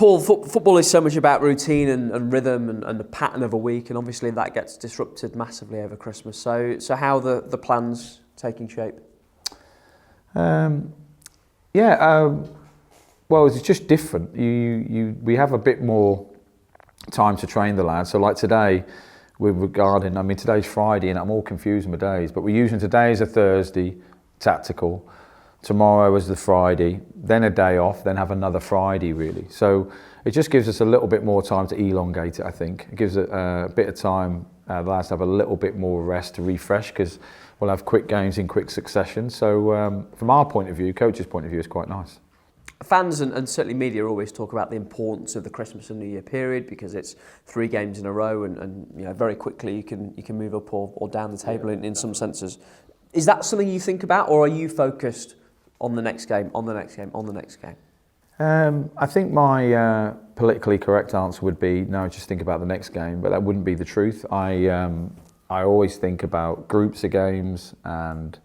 Paul, football is so much about routine and rhythm and the pattern of a week, and obviously that gets disrupted massively over Christmas. So how are the plans taking shape? Well, it's just different. We have a bit more time to train the lads. So like today, today's Friday and I'm all confused with my days, but we're using today as a Thursday tactical, tomorrow as the Friday, then a day off, then have another Friday really. So it just gives us a little bit more time to elongate it, I think. It gives it a bit of time, the lads have a little bit more rest to refresh, because we'll have quick games in quick succession. So from our point of view, coach's point of view, it's quite nice. Fans and certainly media always talk about the importance of the Christmas and New Year period, because it's 3 games in a row and very quickly you can move up or down the table in some senses. Is that something you think about, or are you focused on the next game, on the next game, on the next game? I think my politically correct answer would be no, just think about the next game, but that wouldn't be the truth. I always think about groups of games and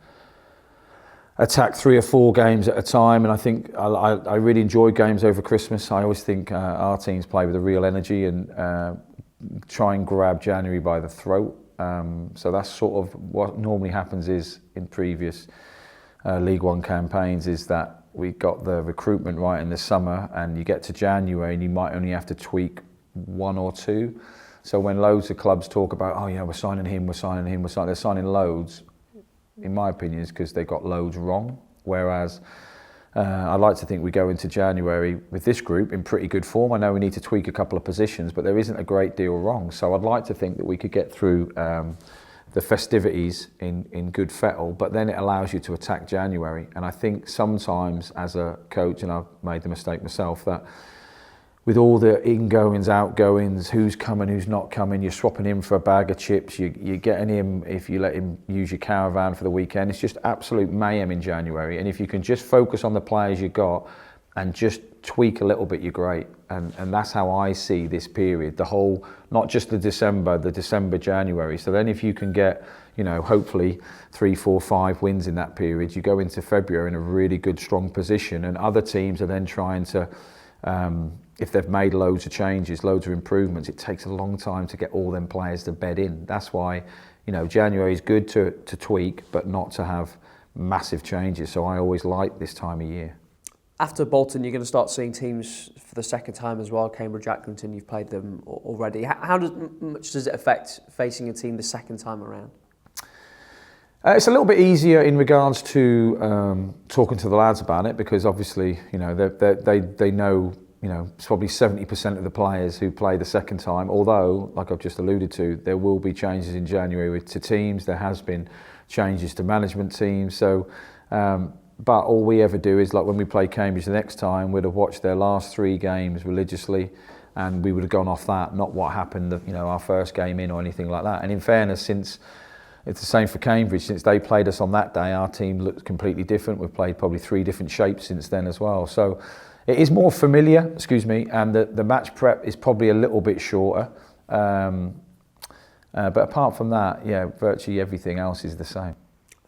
attack 3 or 4 games at a time, and I think I really enjoy games over Christmas. I always think our teams play with a real energy and try and grab January by the throat. So that's sort of what normally happens is in previous League One campaigns, is that we got the recruitment right in the summer and you get to January and you might only have to tweak 1 or 2. So when loads of clubs talk about, we're signing him, they're signing loads, in my opinion, is because they got loads wrong. Whereas I like to think we go into January with this group in pretty good form. I know we need to tweak a couple of positions, but there isn't a great deal wrong. So I'd like to think that we could get through the festivities in good fettle, but then it allows you to attack January. And I think sometimes as a coach, and I've made the mistake myself, that with all the ingoings, outgoings, who's coming, who's not coming, you're swapping him for a bag of chips, you're getting him, if you let him use your caravan for the weekend, it's just absolute mayhem in January. And if you can just focus on the players you got and just tweak a little bit, you're great. And that's how I see this period, the whole, not just the December, January. So then if you can get, hopefully 3, 4, 5 wins in that period, you go into February in a really good, strong position, and other teams are then trying to, if they've made loads of changes, loads of improvements, it takes a long time to get all them players to bed in. That's why, January is good to tweak, but not to have massive changes. So I always like this time of year. After Bolton, you're going to start seeing teams for the second time as well. Cambridge, Accrington, you've played them already. How much does it affect facing a team the second time around? It's a little bit easier in regards to talking to the lads about it, because obviously, they know, it's probably 70% of the players who play the second time, although, like I've just alluded to, there will be changes in January to teams. There has been changes to management teams. So, but all we ever do is, like when we play Cambridge the next time, we'd have watched their last 3 games religiously, and we would have gone off that, not what happened, our first game in or anything like that. And in fairness, since it's the same for Cambridge, since they played us on that day, our team looks completely different. We've played probably 3 different shapes since then as well. So it is more familiar, and the match prep is probably a little bit shorter. But apart from that, virtually everything else is the same.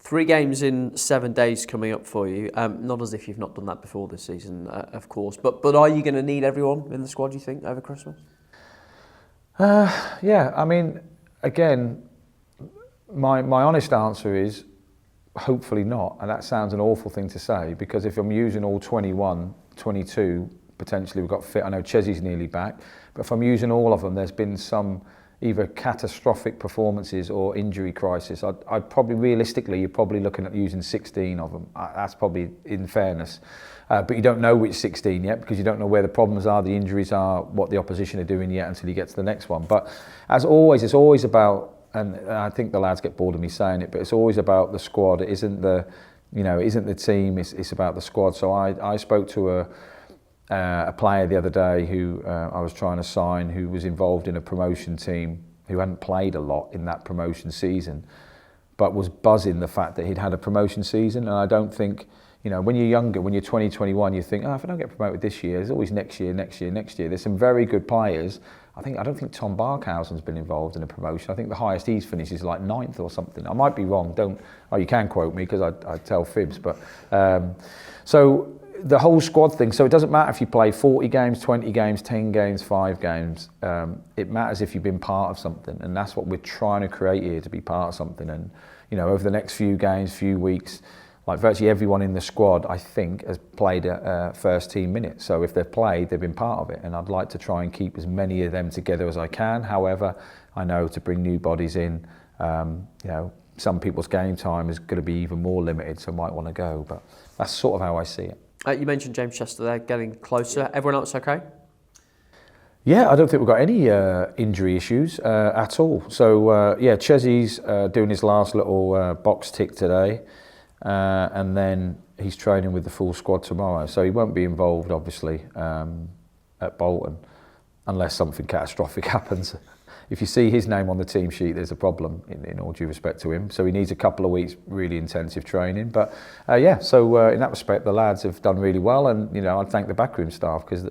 3 games in 7 days coming up for you. Not as if you've not done that before this season, of course. But are you going to need everyone in the squad, do you think, over Christmas? Again, my honest answer is hopefully not. And that sounds an awful thing to say, because if I'm using all 21, 22, potentially we've got fit. I know Chesy's nearly back. But if I'm using all of them, there's been some either catastrophic performances or injury crisis. I'd probably, realistically, you're probably looking at using 16 of them. That's probably in fairness. But you don't know which 16 yet, because you don't know where the problems are, the injuries are, what the opposition are doing yet until you get to the next one. But as always, it's always about, and I think the lads get bored of me saying it, but it's always about the squad. It isn't the, it isn't the team, it's about the squad. So I spoke to a player the other day who I was trying to sign, who was involved in a promotion team, who hadn't played a lot in that promotion season, but was buzzing the fact that he'd had a promotion season. And I don't think, when you're younger, when you're 20, 21, you think, if I don't get promoted this year, there's always next year. There's some very good players. I don't think Tom Barkhausen's been involved in a promotion. I think the highest he's finished is like 9th or something. I might be wrong. You can quote me, because I tell fibs. But so the whole squad thing, so it doesn't matter if you play 40 games, 20 games, 10 games, 5 games. It matters if you've been part of something, and that's what we're trying to create here, to be part of something. And over the next few games, few weeks, like virtually everyone in the squad, I think, has played a first team minute. So if they've played, they've been part of it, and I'd like to try and keep as many of them together as I can. However, I know to bring new bodies in, some people's game time is going to be even more limited, so might want to go, but that's sort of how I see it. You mentioned James Chester there, getting closer. Everyone else okay? Yeah, I don't think we've got any injury issues at all. So, Chesy's doing his last little box tick today, and then he's training with the full squad tomorrow. So he won't be involved, obviously, at Bolton, unless something catastrophic happens. If you see his name on the team sheet, there's a problem, in all due respect to him. So he needs a couple of weeks really intensive training. But in that respect, the lads have done really well. And, I'd thank the backroom staff, because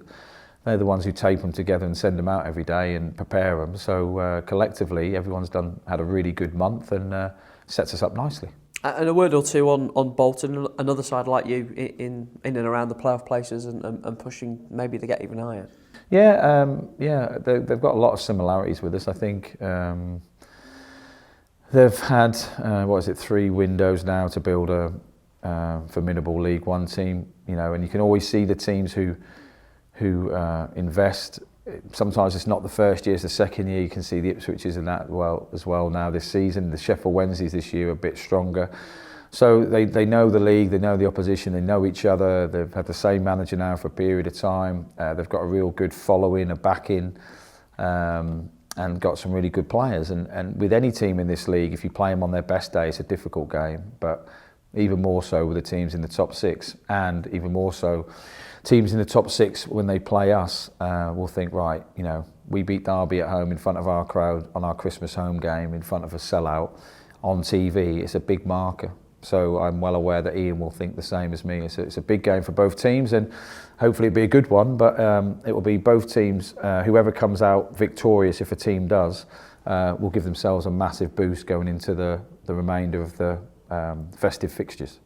they're the ones who tape them together and send them out every day and prepare them. So collectively, everyone's had a really good month, and sets us up nicely. And a word or two on Bolton, another side like you in and around the playoff places and pushing maybe to get even higher. Yeah, they've got a lot of similarities with us. I think they've had 3 windows now to build a formidable League One team. And you can always see the teams who invest. Sometimes it's not the first year; it's the second year. You can see the Ipswiches and that as well now this season. The Sheffield Wednesdays this year are a bit stronger. So they know the league, they know the opposition, they know each other. They've had the same manager now for a period of time. They've got a real good following, a backing, and got some really good players. And with any team in this league, if you play them on their best day, it's a difficult game. But even more so with the teams in the top 6, and even more so teams in the top 6 when they play us, will think, right, we beat Derby at home in front of our crowd on our Christmas home game, in front of a sellout on TV. It's a big marker. So I'm well aware that Ian will think the same as me. It's a big game for both teams, and hopefully it'll be a good one, but it will be both teams, whoever comes out victorious, if a team does, will give themselves a massive boost going into the remainder of the festive fixtures.